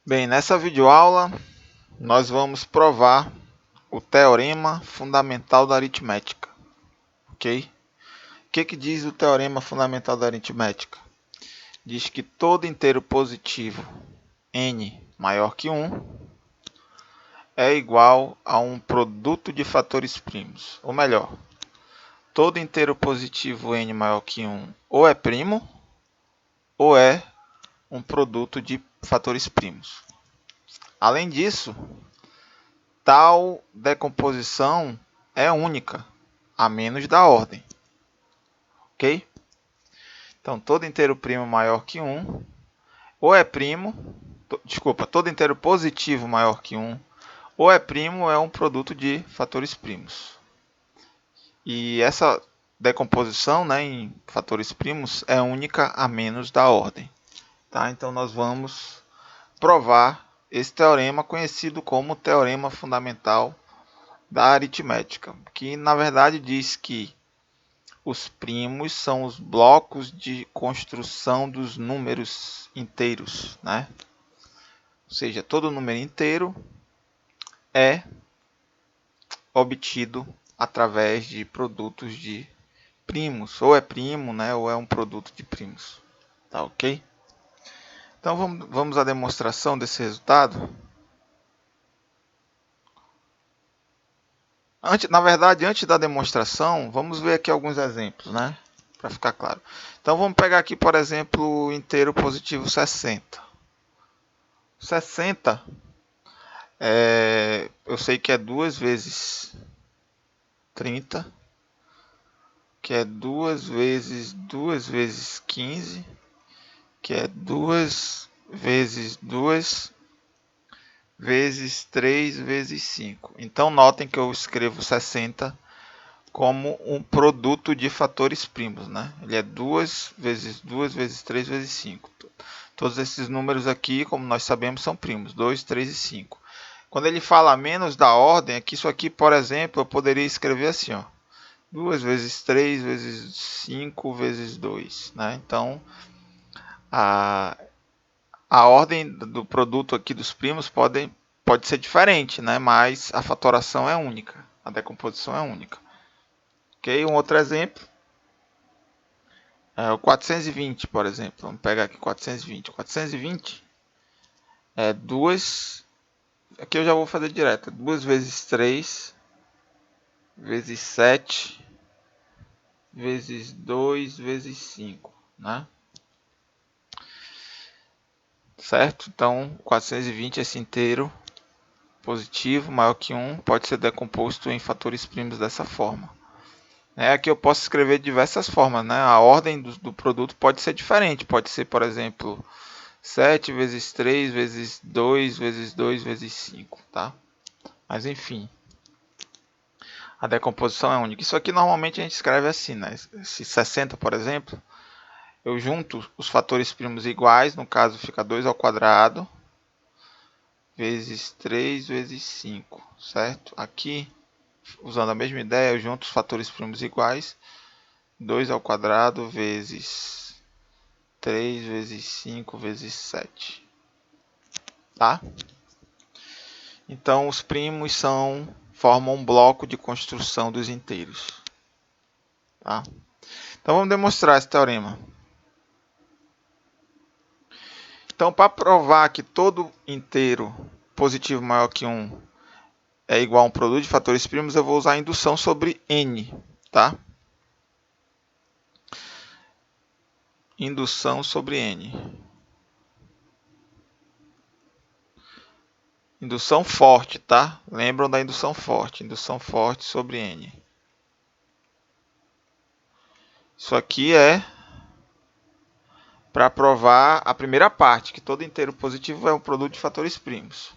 Bem, nessa videoaula nós vamos provar o teorema fundamental da aritmética, ok? O que diz o teorema fundamental da aritmética? Diz que todo inteiro positivo n maior que 1 é igual a um produto de fatores primos. Ou melhor, todo inteiro positivo n maior que 1 ou é primo ou é um produto de fatores primos. Além disso, tal decomposição é única, a menos da ordem. Ok? Então, todo inteiro primo maior que 1 ou é primo, todo inteiro positivo maior que 1 ou é primo ou é um produto de fatores primos. E essa decomposição, né, em fatores primos é única a menos da ordem. Tá? Então, nós vamos provar esse teorema conhecido como teorema fundamental da aritmética, que na verdade diz que os primos são os blocos de construção dos números inteiros, né? Ou seja, todo número inteiro é obtido através de produtos de primos, ou é primo, né, ou é um produto de primos. Tá ok? Então vamos à demonstração desse resultado. Antes da demonstração, vamos ver aqui alguns exemplos, né? Para ficar claro. Então vamos pegar aqui, por exemplo, o inteiro positivo 60. 60, eu sei que é 2 vezes 30, que é 2 vezes 15, que é 2 vezes 2 vezes 3 vezes 5. Então notem que eu escrevo 60 como um produto de fatores primos, né? Ele é 2 vezes 2 vezes 3 vezes 5. Todos esses números aqui, como nós sabemos, são primos, 2, 3 e 5. Quando ele fala menos da ordem, é que isso aqui, por exemplo, eu poderia escrever assim, ó, 2 vezes 3 vezes 5 vezes 2. Né? Então, a ordem do produto aqui dos primos pode ser diferente, né? Mas a fatoração é única, a decomposição é única. Ok? Um outro exemplo é o 420, por exemplo. Vamos pegar aqui 420. 420 é 2. Aqui eu já vou fazer direto. 2 vezes 3 vezes 7 vezes 2 vezes 5. Né? Certo? Então, 420, esse inteiro positivo maior que 1, pode ser decomposto em fatores primos dessa forma. Aqui eu posso escrever de diversas formas, né? A ordem do produto pode ser diferente, pode ser, por exemplo, 7 vezes 3 vezes 2 vezes 2 vezes 5, tá? Mas enfim, a decomposição é única. Isso aqui normalmente a gente escreve assim, né? Esse 60, por exemplo, eu junto os fatores primos iguais, no caso fica 2 ao quadrado, vezes 3 vezes 5, certo? Aqui, usando a mesma ideia, eu junto os fatores primos iguais, 2 ao quadrado vezes 3 vezes 5 vezes 7. Tá? Então, os primos formam um bloco de construção dos inteiros. Tá? Então, vamos demonstrar esse teorema. Então, para provar que todo inteiro positivo maior que 1 é igual a um produto de fatores primos, eu vou usar a indução sobre n. Tá? Indução sobre n. Indução forte, tá? Lembram da indução forte. Indução forte sobre n. Isso aqui é para provar a primeira parte, que todo inteiro positivo é um produto de fatores primos.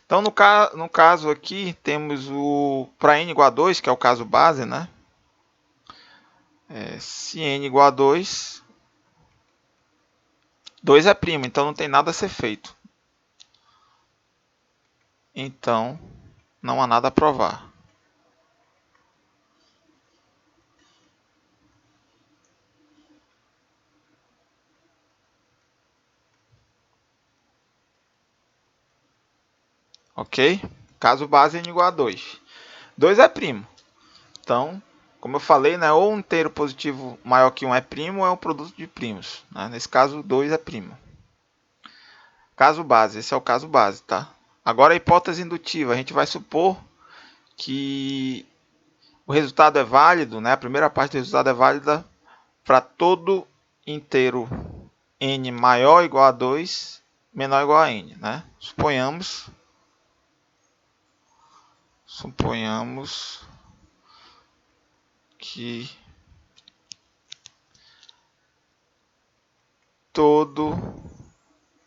Então, no caso aqui, temos o para n igual a 2, que é o caso base, né? Se n igual a 2, 2 é primo, então não tem nada a ser feito. Então, não há nada a provar. Ok? Caso base n igual a 2. 2 é primo. Então, como eu falei, né, ou um inteiro positivo maior que 1 é primo, ou é um produto de primos. Né? Nesse caso, 2 é primo. Caso base, esse é o caso base, tá? Agora a hipótese indutiva, a gente vai supor que o resultado é válido, né? A primeira parte do resultado é válida para todo inteiro n maior ou igual a 2, menor ou igual a n, né? Suponhamos que todo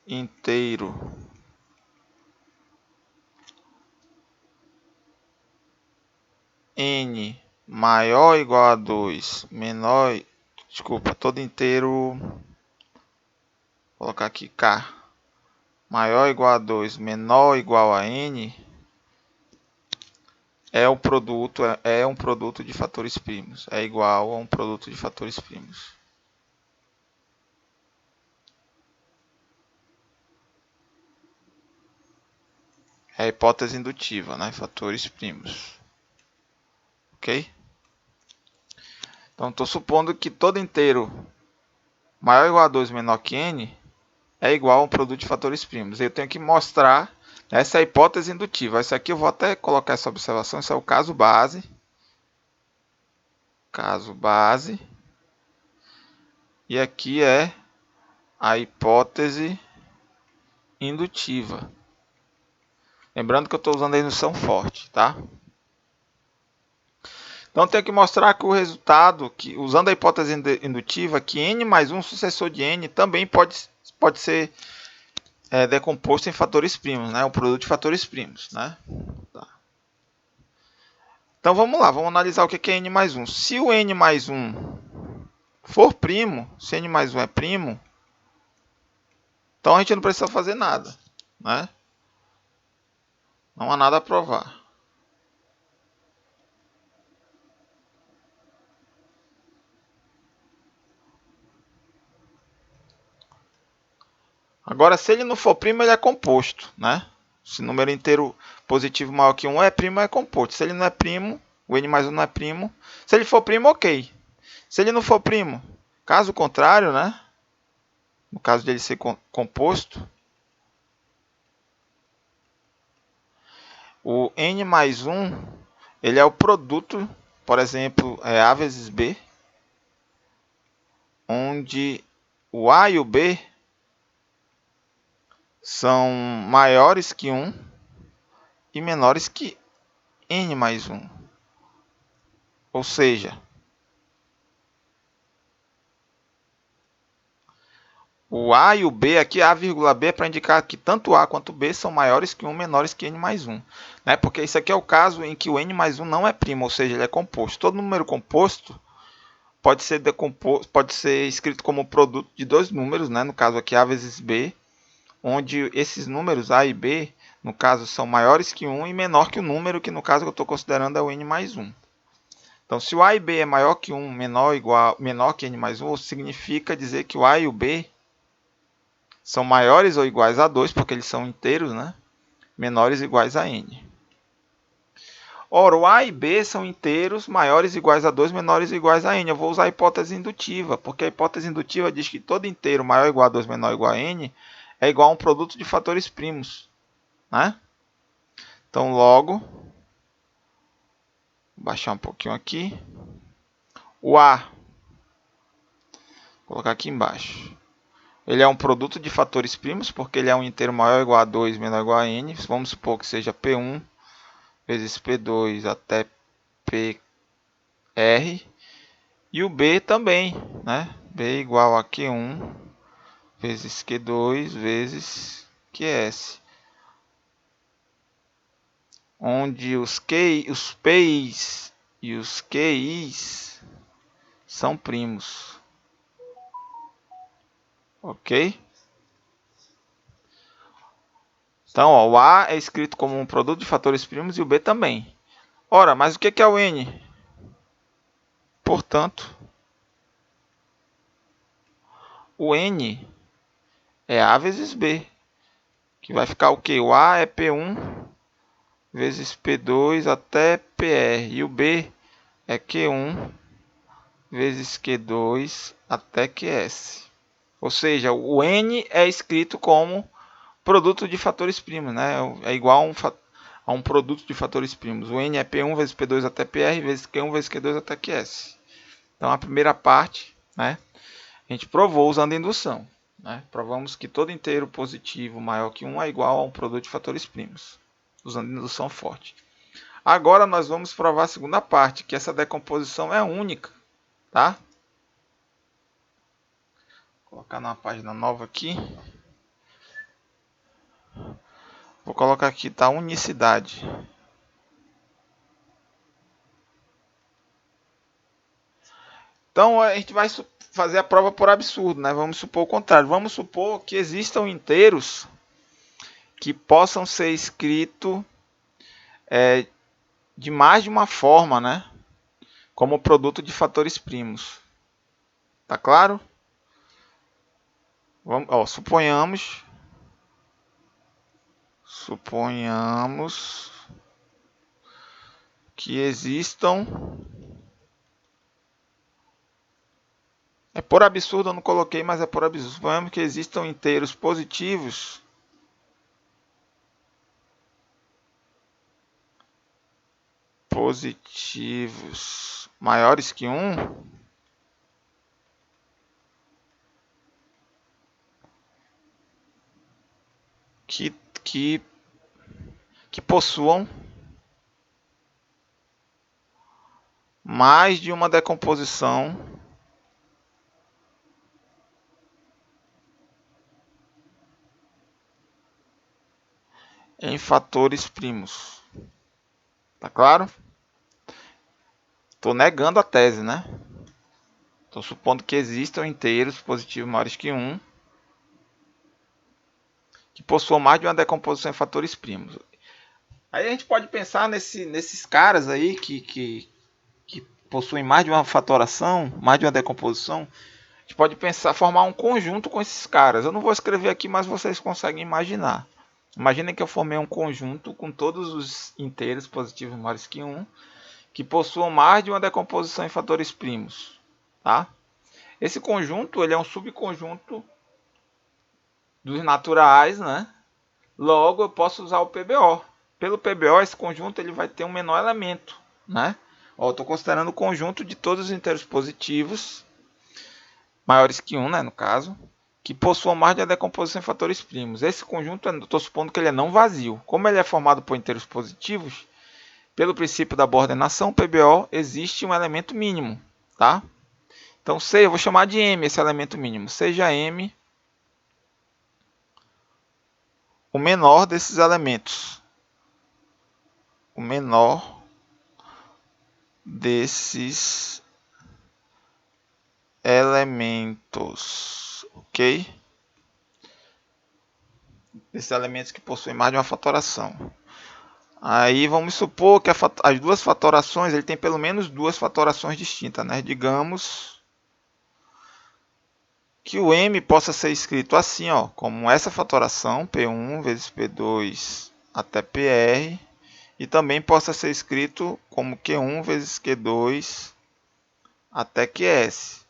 inteiro n maior ou igual a 2, todo inteiro, vou colocar aqui k, maior ou igual a 2, menor ou igual a n, é um produto de fatores primos, é igual a um produto de fatores primos. É a hipótese indutiva, né? Fatores primos. Ok? Então, estou supondo que todo inteiro maior ou igual a 2 menor que n é igual a um produto de fatores primos. Eu tenho que mostrar essa hipótese indutiva. Isso aqui eu vou até colocar essa observação. Isso é o caso base. Caso base. E aqui é a hipótese indutiva. Lembrando que eu estou usando a indução forte, tá? Então, tenho que mostrar que o resultado, usando a hipótese indutiva, que n mais um sucessor de n também pode ser decomposto em fatores primos, né? Um produto de fatores primos, né? Tá. Então, vamos lá. Vamos analisar o que é n mais 1. Se o n mais 1 for primo, se n mais 1 é primo, então a gente não precisa fazer nada, né? Não há nada a provar. Agora, se ele não for primo, ele é composto, né? Se o número inteiro positivo maior que 1 é primo, é composto. Se ele não é primo, o n mais 1 não é primo. Se ele for primo, ok. Se ele não for primo, caso contrário, né? No caso de ele ser composto, o n mais 1 ele é o produto, por exemplo, A vezes B, onde o A e o B são maiores que 1 e menores que n mais 1. Ou seja, o A e o B, aqui A, B é para indicar que tanto A quanto B são maiores que 1, menores que n mais 1. Né? Porque isso aqui é o caso em que o n mais 1 não é primo, ou seja, ele é composto. Todo número composto pode ser escrito como produto de dois números, né? No caso aqui A vezes B, onde esses números A e B, no caso, são maiores que 1 e menor que o número que no caso eu estou considerando é o n mais 1. Então, se o A e B é maior que 1, menor que n mais 1, significa dizer que o A e o B são maiores ou iguais a 2, porque eles são inteiros, né? Menores ou iguais a n. Ora, o A e B são inteiros maiores ou iguais a 2, menores ou iguais a n. Eu vou usar a hipótese indutiva, porque a hipótese indutiva diz que todo inteiro maior ou igual a 2, menor ou igual a n é igual a um produto de fatores primos. Né? Então, logo, vou baixar um pouquinho aqui. O A, vou colocar aqui embaixo. Ele é um produto de fatores primos, porque ele é um inteiro maior ou igual a 2, menor ou igual a n. Vamos supor que seja P1 vezes P2 até PR. E o B também, né? B igual a Q1 vezes Q2 vezes QS. Onde os P's e os QIs são primos. Ok? Então, ó, o A é escrito como um produto de fatores primos e o B também. Ora, mas o que é o N? Portanto, o N é A vezes B. Que vai ficar o quê? O A é P1 vezes P2 até PR. E o B é Q1 vezes Q2 até QS. Ou seja, o N é escrito como produto de fatores primos, né? É igual a um produto de fatores primos. O N é P1 vezes P2 até PR vezes Q1 vezes Q2 até QS. Então a primeira parte, né, a gente provou usando indução. Né? Provamos que todo inteiro positivo maior que 1 é igual a um produto de fatores primos, usando indução forte. Agora nós vamos provar a segunda parte, que essa decomposição é única. Tá? Vou colocar numa página nova aqui. Vou colocar aqui, tá? Unicidade. Então a gente vai fazer a prova por absurdo, né? Vamos supor o contrário. Vamos supor que existam inteiros que possam ser escritos de mais de uma forma, né? Como produto de fatores primos. Tá claro? Vamos, ó, suponhamos que existam. É por absurdo, eu não coloquei, mas é por absurdo. Suponhamos que existam inteiros positivos maiores que 1 que possuam mais de uma decomposição em fatores primos. Tá claro? Estou negando a tese, né? Estou supondo que existam inteiros positivos maiores que 1 que possuam mais de uma decomposição em fatores primos. Aí a gente pode pensar nesses caras aí que possuem mais de uma fatoração, mais de uma decomposição. A gente pode pensar, formar um conjunto com esses caras. Eu não vou escrever aqui, mas vocês conseguem imaginar. Imaginem que eu formei um conjunto com todos os inteiros positivos maiores que 1 que possuam mais de uma decomposição em fatores primos. Tá? Esse conjunto ele é um subconjunto dos naturais, né? Logo eu posso usar o PBO. Pelo PBO esse conjunto ele vai ter um menor elemento, né? Ó, eu estou considerando o conjunto de todos os inteiros positivos maiores que 1, né, no caso, que possuam mais de uma decomposição em fatores primos. Esse conjunto, eu estou supondo que ele é não vazio. Como ele é formado por inteiros positivos, pelo princípio da boa ordenação, PBO, existe um elemento mínimo, tá? Então, eu vou chamar de M esse elemento mínimo. Seja M o menor desses elementos. O menor desses elementos, ok? Desses elementos que possuem mais de uma fatoração. Aí vamos supor que as duas fatorações, ele tem pelo menos duas fatorações distintas, né? Digamos que o M possa ser escrito assim, ó, como essa fatoração, P1 vezes P2 até PR, e também possa ser escrito como Q1 vezes Q2 até QS,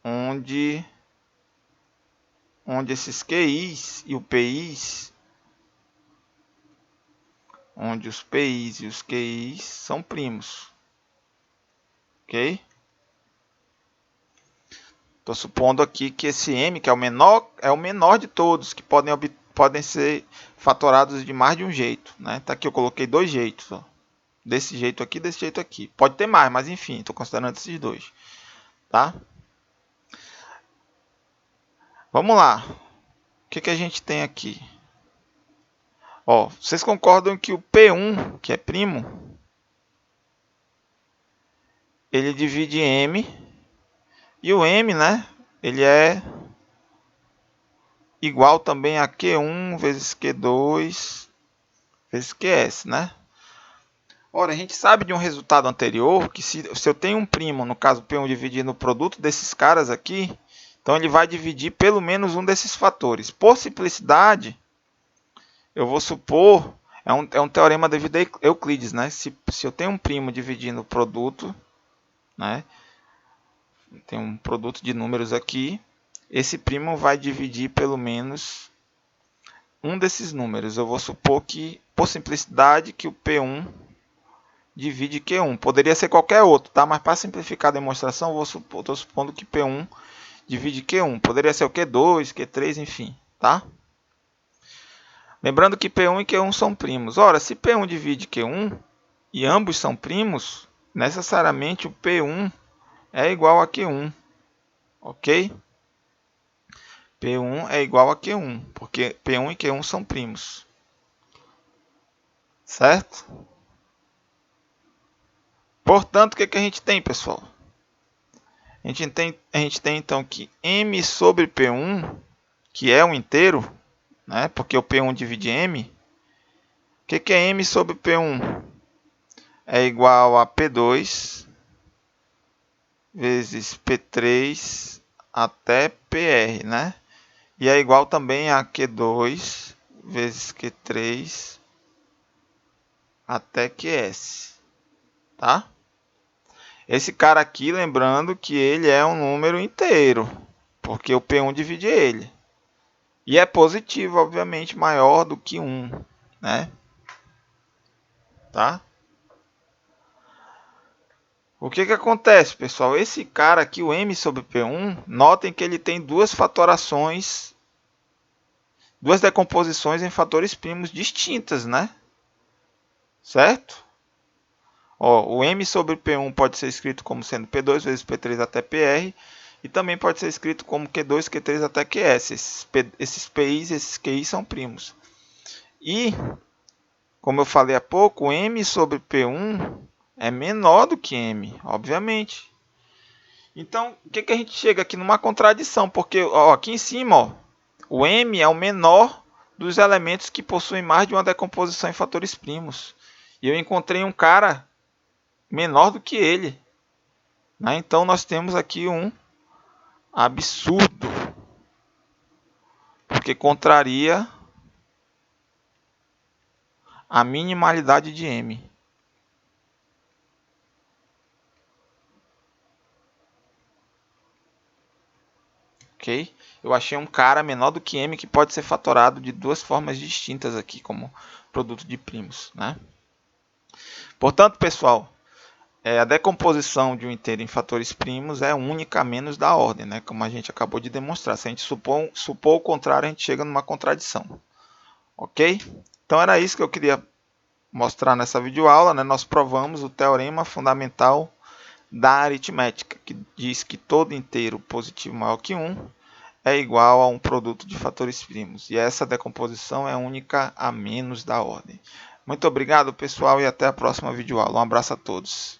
onde esses QIs e o PIs, onde os PIs e os QIs são primos, ok? Estou supondo aqui que esse M, que é o menor de todos, que podem ser fatorados de mais de um jeito. Né? Tá aqui eu coloquei dois jeitos. Ó. Desse jeito aqui, desse jeito aqui. Pode ter mais, mas enfim, estou considerando esses dois. Tá? Vamos lá. O que a gente tem aqui? Ó, vocês concordam que o P1, que é primo, ele divide M, e o M, né, ele é igual também a Q1 vezes Q2 vezes QS, né? Ora, a gente sabe de um resultado anterior que se eu tenho um primo, no caso P1 dividindo o produto desses caras aqui, então ele vai dividir pelo menos um desses fatores. Por simplicidade, eu vou supor, É um teorema devido a Euclides, né? Se eu tenho um primo dividindo o produto, né? Tem um produto de números aqui, esse primo vai dividir pelo menos um desses números. Eu vou supor que, por simplicidade, que o P1 divide Q1. Poderia ser qualquer outro, tá? Mas para simplificar a demonstração, estou supondo que P1 divide Q1. Poderia ser o Q2, Q3, enfim, tá? Lembrando que P1 e Q1 são primos. Ora, se P1 divide Q1 e ambos são primos, necessariamente o P1 é igual a Q1, ok? P1 é igual a Q1, porque P1 e Q1 são primos, certo? Portanto, o que a gente tem, pessoal? A gente tem então que M sobre P1, que é um inteiro, né? Porque o P1 divide M. O que é M sobre P1? É igual a P2 vezes P3 até PR, né? E é igual também a Q2 vezes Q3 até QS, tá? Esse cara aqui, lembrando que ele é um número inteiro, porque o P1 divide ele. E é positivo, obviamente, maior do que 1, né? Tá? O que acontece, pessoal? Esse cara aqui, o M sobre P1, notem que ele tem duas fatorações, duas decomposições em fatores primos distintas, né? Certo? Ó, o M sobre P1 pode ser escrito como sendo P2 vezes P3 até PR, e também pode ser escrito como Q2, Q3 até QS. Esses PIs e esses QIs são primos. E, como eu falei há pouco, o M sobre P1 é menor do que M, obviamente. Então, o que a gente chega aqui numa contradição? Porque ó, aqui em cima, ó, o M é o menor dos elementos que possuem mais de uma decomposição em fatores primos. E eu encontrei um cara menor do que ele, né? Então, nós temos aqui um absurdo, porque contraria a minimalidade de M. Ok? Eu achei um cara menor do que M que pode ser fatorado de duas formas distintas aqui, como produto de primos, né? Portanto, pessoal, a decomposição de um inteiro em fatores primos é única a menos da ordem, né? Como a gente acabou de demonstrar. Se a gente supor o contrário, a gente chega numa contradição. Ok? Então era isso que eu queria mostrar nessa videoaula, né? Nós provamos o teorema fundamental da aritmética, que diz que todo inteiro positivo maior que 1 é igual a um produto de fatores primos. E essa decomposição é única a menos da ordem. Muito obrigado, pessoal, e até a próxima videoaula. Um abraço a todos.